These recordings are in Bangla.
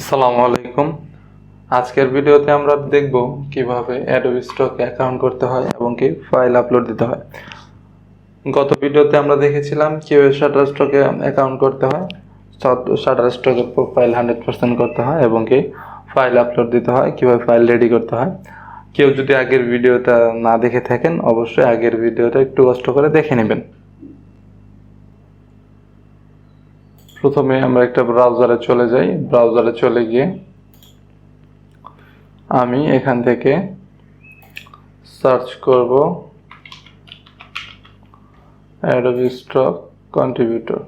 আসসালামু আলাইকুম। আজকের ভিডিওতে আমরা দেখব কিভাবে অ্যাডোবি স্টক অ্যাকাউন্ট করতে হয় এবং কি ফাইল আপলোড দিতে হয়। গত ভিডিওতে আমরা দেখেছিলাম কিভাবে শাটারস্টকে অ্যাকাউন্ট করতে হয়, শাটারস্টকের প্রোফাইল 100% করতে হয় এবং কি ফাইল আপলোড দিতে হয়, কিভাবে ফাইল রেডি করতে হয়। কেউ যদি আগের ভিডিওটা না দেখে থাকেন অবশ্যই আগের ভিডিওটা একটু কষ্ট করে দেখে নেবেন। প্রথমে আমরা একটা ব্রাউজারে চলে যাই। ব্রাউজারে চলে গিয়ে আমি এখান থেকে সার্চ করব Adobe Stock Contributor।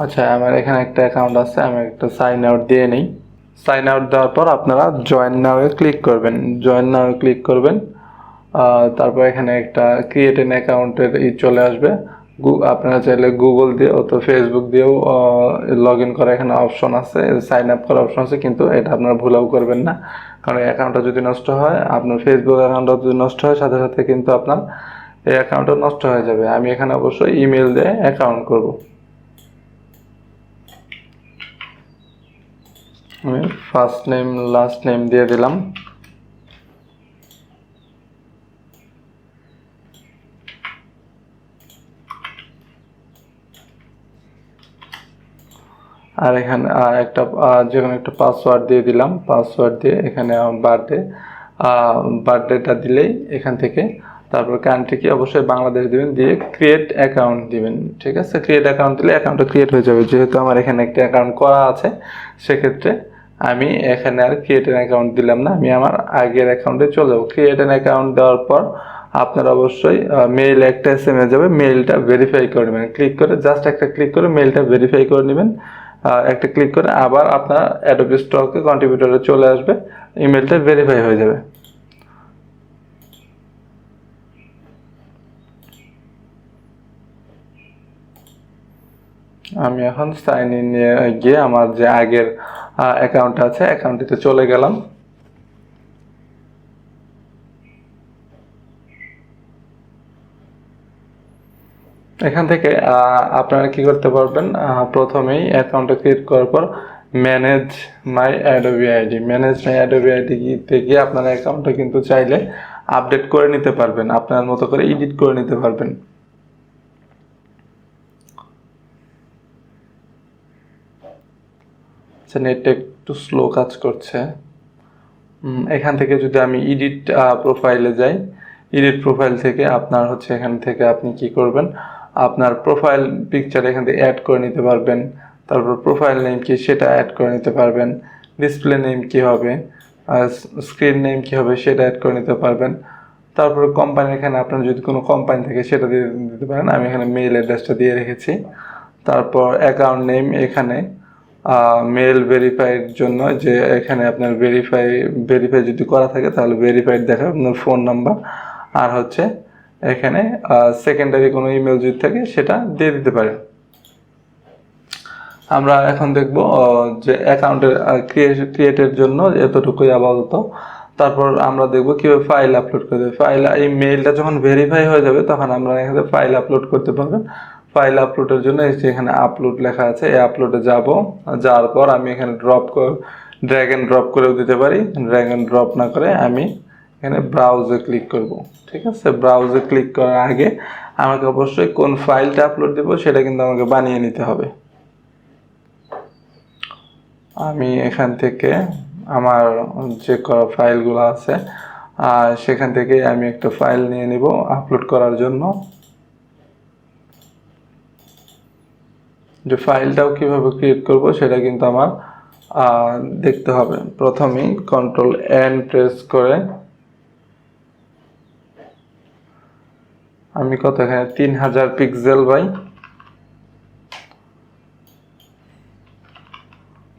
আচ্ছা, আমার এখানে একটা অ্যাকাউন্ট আছে, আমি একটা সাইন আউট দিয়ে নিই। সাইন আউট দেওয়ার পর আপনারা জয়েন নাও এ ক্লিক করবেন। জয়েন নাও এ ক্লিক করবেন, তারপর এখানে একটা ক্রিয়েট এন অ্যাকাউন্টের চলে আসবে। আপনারা চাইলে গুগল দিয়ে অথবা ফেসবুক দিয়েও লগ ইন করা এখানে অপশন আছে, সাইন আপ করার অপশন আছে, কিন্তু এটা আপনারা ভুলেও করবেন না। কারণ এই অ্যাকাউন্টটা যদি নষ্ট হয়, আপনার ফেসবুক অ্যাকাউন্টটা যদি নষ্ট হয়, সাথে সাথে কিন্তু আপনার এই অ্যাকাউন্টটা নষ্ট হয়ে যাবে। আমি এখানে অবশ্যই ইমেল দিয়ে অ্যাকাউন্ট করব। আমি ফার্স্ট নেম লাস্ট নেম দিয়ে দিলাম। আর এখানে একটা যেকোনো একটা পাসওয়ার্ড দিয়ে দিলাম। পাসওয়ার্ড দিয়ে এখানে বার্থডেটা দিলেই এখান থেকে, তারপর কান্ট্রি কি অবশ্যই বাংলাদেশ দিবেন, দিয়ে ক্রিয়েট অ্যাকাউন্ট দিবেন। ঠিক আছে, ক্রিয়েট অ্যাকাউন্ট দিলে অ্যাকাউন্টটা ক্রিয়েট হয়ে যাবে। যেহেতু আমার এখানে একটা অ্যাকাউন্ট করা আছে, সেক্ষেত্রে আমি এখানে আর ক্রিয়েট অ্যান অ্যাকাউন্ট দিলাম না, আমি আমার আগের অ্যাকাউন্টে চলে যাবো। ক্রিয়েট অ্যান অ্যাকাউন্ট দেওয়ার পর আপনার অবশ্যই মেইল একটা এসএমএস যাবে, মেইলটা ভেরিফাই করে নেবেন। ক্লিক করে জাস্ট একটা ক্লিক করে মেইলটা ভেরিফাই করে নেবেন। একটা ক্লিক করে আবার আপনার অ্যাডোবি স্টকে কন্ট্রিবিউটরে চলে আসবে, ইমেলটা ভেরিফাই হয়ে যাবে। আমি এখন সাইন ইন গিয়ে আমার যে আগের অ্যাকাউন্ট আছে অ্যাকাউন্টটিতে চলে গেলাম। এখান থেকে আপনারা কি করতে পারবেন, প্রথমেই অ্যাকাউন্টটা ক্রিয়েট করার পর ম্যানেজ মাই অ্যাডোবি আইডি, ম্যানেজ মাই অ্যাডোবি আইডি থেকে আপনার অ্যাকাউন্টটা কিন্তু চাইলে আপডেট করে নিতে পারবেন, আপনার মতো করে এডিট করে নিতে পারবেন। আচ্ছা, নেটটা একটু স্লো কাজ করছে। এখান থেকে যদি আমি এডিট প্রোফাইলে যাই, এডিট প্রোফাইল থেকে আপনার হচ্ছে এখান থেকে আপনি কি করবেন, আপনার প্রোফাইল পিকচার এখান থেকে অ্যাড করে নিতে পারবেন। তারপর প্রোফাইল নেম কি সেটা অ্যাড করে নিতে পারবেন। ডিসপ্লে নেম কি হবে, স্ক্রিন নেম কি হবে সেটা অ্যাড করে নিতে পারবেন। তারপর কোম্পানি, এখানে আপনার যদি কোনো কোম্পানি থাকে সেটা দিয়ে দিতে পারেন। আমি এখানে মেইল অ্যাড্রেসটা দিয়ে রেখেছি। তারপর অ্যাকাউন্ট নেম, এখানে মেল ভেরিফাইয়ের জন্য যে এখানে আপনার ভেরিফাই যদি করা থাকে তাহলে ভেরিফাইড দেখাবে আপনার ফোন নাম্বার, আর হচ্ছে এখানে সেকেন্ডারি কোনো ইমেল যদি থাকে সেটা দিয়ে দিতে পারেন। আমরা এখন দেখব যে অ্যাকাউন্টের ক্রিয়েটের জন্য এতটুকুই আপাতত। তারপর আমরা দেখব কিভাবে ফাইল আপলোড করতে হবে। এই মেইলটা যখন ভেরিফাই হয়ে যাবে তখন আমরা এখানে ফাইল আপলোড করতে পারবেন। ফাইল আপলোডের জন্য এখানে আপলোড লেখা আছে, এই আপলোডে যাওয়ার পর আমি এখানে ড্র্যাগ এন্ড ড্রপ করেও দিতে পারি। ড্র্যাগ এন্ড ড্রপ না করে আমি এখানে ব্রাউজে ক্লিক করব। ঠিক আছে, ব্রাউজে ক্লিক করার আগে আমাকে অবশ্যই কোন ফাইলটা আপলোড দেবো সেটা কিন্তু আমাকে বানিয়ে নিতে হবে। আমি এখান থেকে আমার যে ফাইলগুলো আছে সেখান থেকে আমি একটা ফাইল নিয়ে নিব আপলোড করার জন্য। যে ফাইলটাও কিভাবে ক্রিয়েট করব সেটা কিন্তু আমার দেখতে হবে। প্রথমেই কন্ট্রোল এন প্রেস করে আমি কত এখানে 3000 পিক্সেল বাই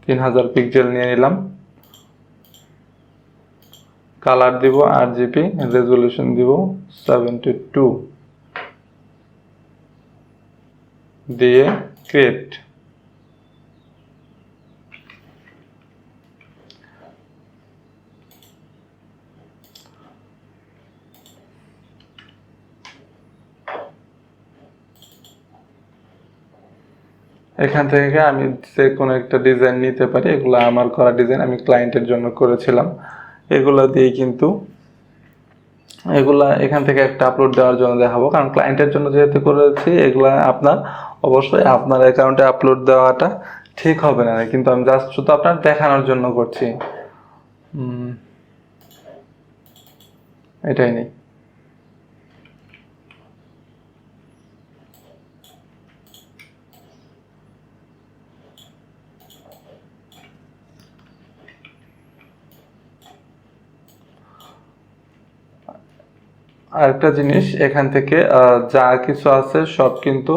3000 পিক্সেল নিয়ে নিলাম। কালার দিব RGB, রেজলিউশন দিব 72, দিয়ে ক্রিয়েট। এখান থেকে আমি যে কোনো একটা ডিজাইন নিতে পারি। এগুলো আমার করা ডিজাইন, আমি ক্লায়েন্টের জন্য করেছিলাম। এগুলো দিয়ে কিন্তু এগুলা এখান থেকে একটা আপলোড দেওয়ার জন্য দেখাবো, কারণ ক্লায়েন্টের জন্য যেহেতু করেছি এগুলা আপনার অবশ্যই আপনার অ্যাকাউন্টে আপলোড দেওয়াটা ঠিক হবে না, কিন্তু আমি জাস্ট শুধু আপনার দেখানোর জন্য করছি। এটাই নেই। আরেকটা জিনিস, এখান থেকে যা কিছু আছে সব কিন্তু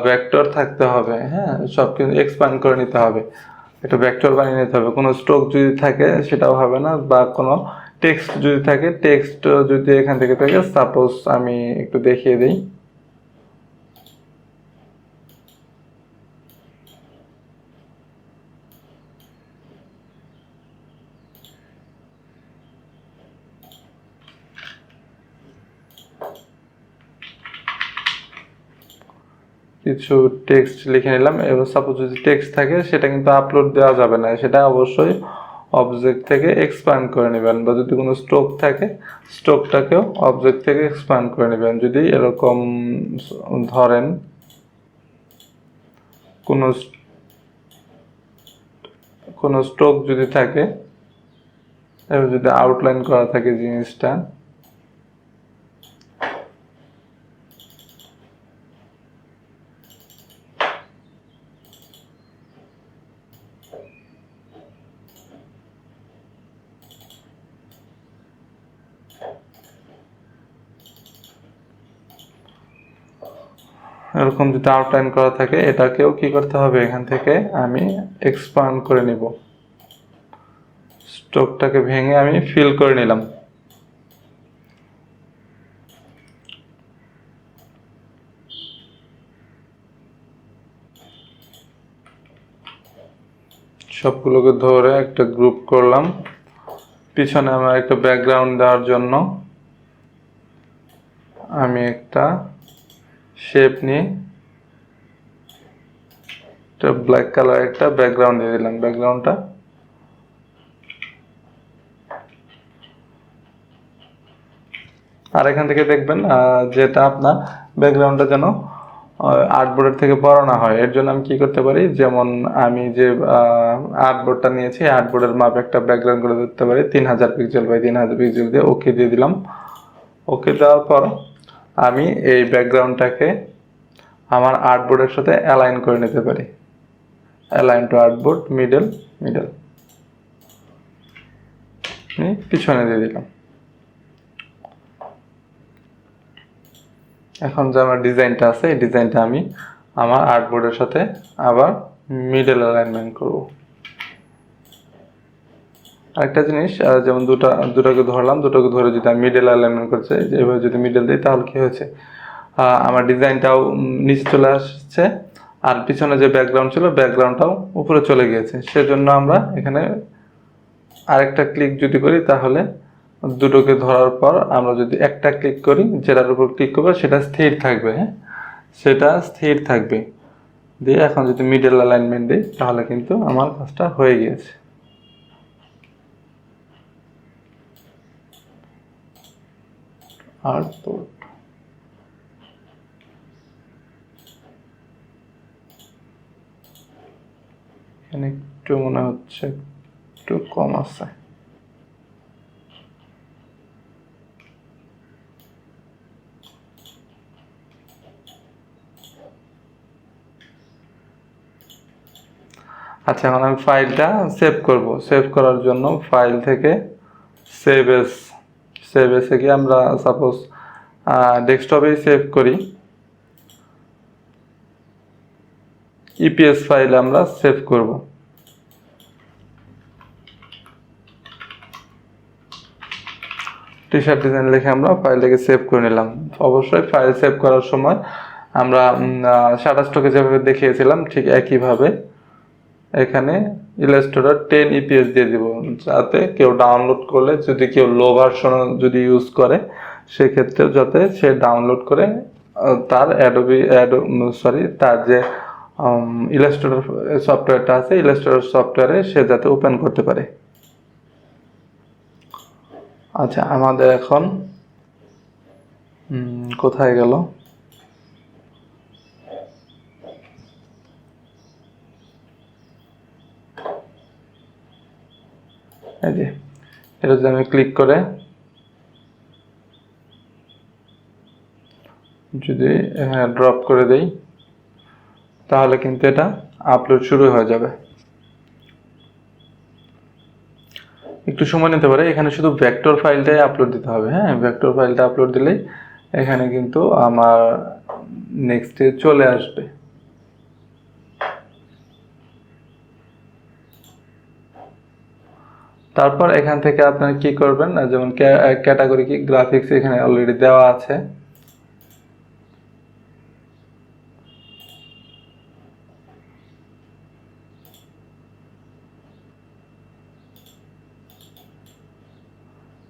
ভেক্টর থাকতে হবে। হ্যাঁ, সব কিন্তু এক্সপ্যান্ড করে নিতে হবে, একটা ভেক্টর বানিয়ে নিতে হবে। কোনো স্ট্রোক যদি থাকে সেটাও হবে না, বা কোনো টেক্সট যদি থাকে, টেক্সট যদি এখান থেকে থাকে, সাপোজ আমি একটু দেখিয়ে দিই। কিছু টেক্সট লিখে নিলাম। এবার সাপোজ যদি টেক্সট থাকে সেটা কিন্তু আপলোড দেওয়া যাবে না, সেটা অবশ্যই অবজেক্ট থেকে এক্সপ্যান্ড করে নেবেন। বা যদি কোনো স্ট্রোক থাকে, স্ট্রোকটাকেও অবজেক্ট থেকে এক্সপ্যান্ড করে নেবেন। যদি এরকম ধরেন কোনো স্ট্রোক যদি থাকে, এবার যদি আউটলাইন করা থাকে জিনিসটা, এরকম যদি আউটলাইন করা থাকে, এটাকেও কি করতে হবে, এখান থেকে আমি এক্সপ্যান্ড করে নিব। স্ট্রোকটাকে ভেঙে আমি ফিল করে নিলাম। সবগুলোকে ধরে একটা গ্রুপ করলাম। পিছনে আমার একটা ব্যাকগ্রাউন্ড দেওয়ার জন্য আমি একটা শেপ নিয়ে ব্ল্যাক কালার একটা ব্যাকগ্রাউন্ড দিয়ে দিলাম। ব্যাকগ্রাউন্ডটা আর এখান থেকে দেখবেন যেটা আপনার ব্যাকগ্রাউন্ডটা যেন আর্টবোর্ডের থেকে বড় না হয়, এর জন্য আমি কি করতে পারি, যেমন আমি যে আর্টবোর্ডটা নিয়েছি, আর্টবোর্ডের মাপ একটা ব্যাকগ্রাউন্ড করে দিতে পারি 3000 পিক্সেল বাই 3000 পিক্সেল দিয়ে ওকে দিয়ে দিলাম। ওকে দেওয়ার পর আমি এই ব্যাকগ্রাউন্ডটাকে আমার আর্টবোর্ডের সাথে অ্যালাইন করে নিতে পারি। Align two artboard, middle, middle, পিছনে দিয়ে দিলাম। এখন যে আমার ডিজাইনটা আছে, এই ডিজাইনটা আমি আমার আর্টবোর্ডের সাথে আবার মিডল অ্যালাইনমেন্ট করব। আরেকটা জিনিস, যেমন দুটাকে ধরলাম, দুটোকে ধরে যদি আমি মিডল অ্যালাইনমেন্ট করতে, এভাবে যদি মিডল দিই, তাহলে কি হয়েছে, আমার ডিজাইনটাও নিচে চলে আসছে, আর পিছনে যে ব্যাকগ্রাউন্ড ছিল ব্যাকগ্রাউন্ডটাও উপরে চলে গিয়েছে। সেজন্য আমরা এখানে আরেকটা ক্লিক যদি করি, তাহলে দুটোকে ধরার পর আমরা যদি একটা ক্লিক করি, যেটার উপর ক্লিক করবো সেটা স্থির থাকবে। হ্যাঁ, সেটা স্থির থাকবে। দিয়ে এখন যদি মিডল অ্যালাইনমেন্ট দিই, তাহলে কিন্তু আমার কাজটা হয়ে গিয়েছে। আর্টবোর্ড এখানে একটু মনে হচ্ছে একটু কম আছে। আচ্ছা, এখন আমি ফাইলটা সেভ করব। সেভ করার জন্য ফাইল থেকে সেভ এস, সেভ এসে গিয়ে আমরা সাপোজ ডেস্কটপেই সেভ করি। ইপিএস ফাইল আমরা সেভ করব। টি শার্ট ডিজাইন লিখে আমরা ফাইলটাকে সেভ করে নিলাম। অবশ্যই ফাইল সেভ করার সময় আমরা শাটারস্টকে যেভাবে দেখিয়েছিলাম ঠিক একইভাবে এখানে ইলাস্ট্রেটর 10 ইপিএস দিয়ে দিব, যাতে কেউ ডাউনলোড করলে, যদি কেউ লো ভার্সন যদি ইউজ করে, সেক্ষেত্রে যাতে সে ডাউনলোড করে তার তার যে ইলাস্ট্রেটর সফটওয়্যারটা আছে, ইলাস্ট্রেটর সফটওয়্যারে সে যাতে ওপেন করতে পারে। আচ্ছা, আমাদের এখন কোথায় গেল? এই যে এটা যদি আমি ক্লিক করে যদি এখানে ড্রপ করে দেই, তাহলে কিন্তু এটা আপলোড শুরু হয়ে যাবে। একটু সময় নিতে পারে, এখানে শুধু ভেক্টর ফাইলটাই আপলোড দিতে হবে। হ্যাঁ, ভেক্টর ফাইলটা আপলোড দিলেই এখানে কিন্তু আমার নেক্সটে চলে আসবে। তারপর এখান থেকে আপনারা কি করবেন, যেমন ক্যাটাগরি কি গ্রাফিক্স এখানে অলরেডি দেওয়া আছে।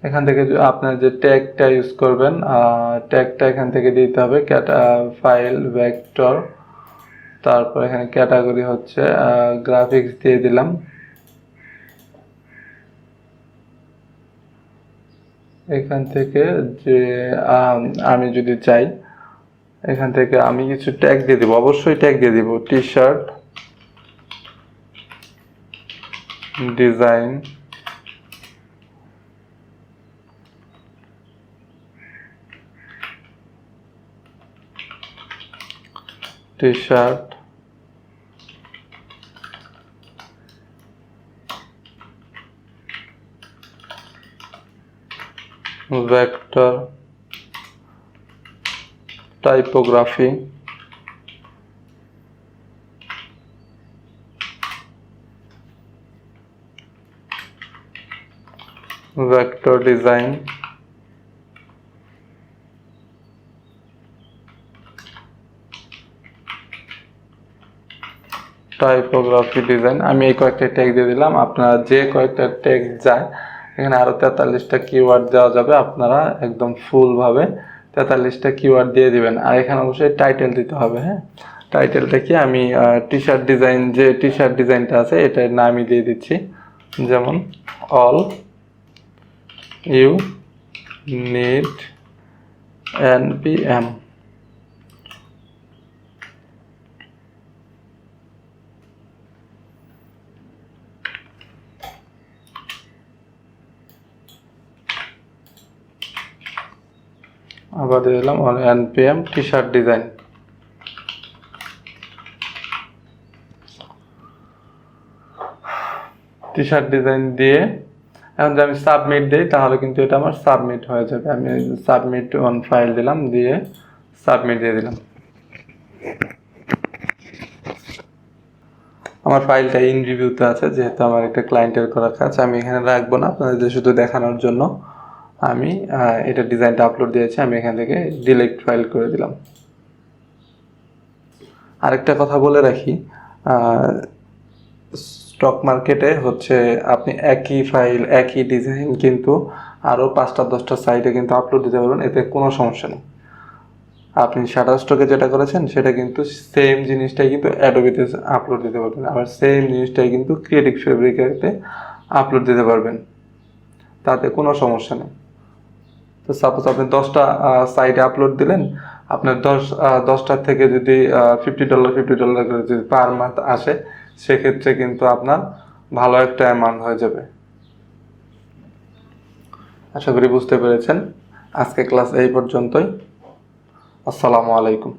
এখান থেকে আপনার যে ট্যাগটা ইউজ করবেন, ট্যাগটা এখান থেকে দিতে হবে ফাইল ভেক্টর, তারপর এখানে ক্যাটাগরি হচ্ছে গ্রাফিক্স দিয়ে দিলাম। এখান থেকে যে আমি যদি চাই এখান থেকে আমি কিছু ট্যাগ দিয়ে দিব, অবশ্যই ট্যাগ দিয়ে দিব। T shirt design, T shirt vector typography, vector design, typography design. আমি এই কয়েকটা ট্যাগ দিয়ে দিলাম। আপনারা যে কয়েকটা ট্যাগ যায়, এখানে আরো 43টা কিওয়ার্ড দেওয়া যাবে। আপনারা একদম ফুল ভাবে 43টা কিওয়ার্ড দিয়ে দিবেন। আর এখানে অবশ্যই টাইটেল দিতে হবে। হ্যাঁ, টাইটেলটা কি, আমি টি শার্ট ডিজাইন, যে টি শার্ট ডিজাইনটা আছে এটার নামই দিয়ে দিচ্ছি, যেমন অল ইউ নিড NPM। আবার দিয়ে দিলাম NPM T shirt design. T shirt design দিয়ে এখন যদি আমি সাবমিট দিই, তাহলে কিন্তু এটা আমার সাবমিট হয়ে যাবে। আমি সাবমিট অন ফাইল দিলাম, দিয়ে সাবমিট দিয়ে দিলাম। আমার ফাইলটা ইন রিভিউতে আছে, যেহেতু আমার একটা ক্লায়েন্টের করা কাজ, আমি এখানে রাখবো না, আপনাদের শুধু দেখানোর জন্য আমি এটা ডিজাইনটা আপলোড দিয়েছি। আমি এখান থেকে ডিলিট ফাইল করে দিলাম। আরেকটা কথা বলে রাখি, স্টক মার্কেটে হচ্ছে আপনি একই ফাইল একই ডিজাইন কিন্তু আরও 5টা 10টা সাইটে কিন্তু আপলোড দিতে পারবেন, এতে কোনো সমস্যা নেই। আপনি শাটার স্টকে যেটা করেছেন সেটা কিন্তু সেম জিনিসটাই কিন্তু অ্যাডোবিতে আপলোড দিতে পারবেন, আবার সেম জিনিসটাই কিন্তু ক্রিয়েটিভ ফেব্রিকেতে আপলোড দিতে পারবেন, তাতে কোনো সমস্যা নেই। তো সাপোজ আপনি 10টা সাইটে আপলোড দিলেন, আপনার 10টার থেকে যদি $50 করে যদি পার মান্থ আসে, সেক্ষেত্রে কিন্তু আপনার ভালো একটা অ্যামাউন্ট হয়ে যাবে। আশা করি বুঝতে পেরেছেন। আজকে ক্লাস এই পর্যন্তই। আসসালামু আলাইকুম।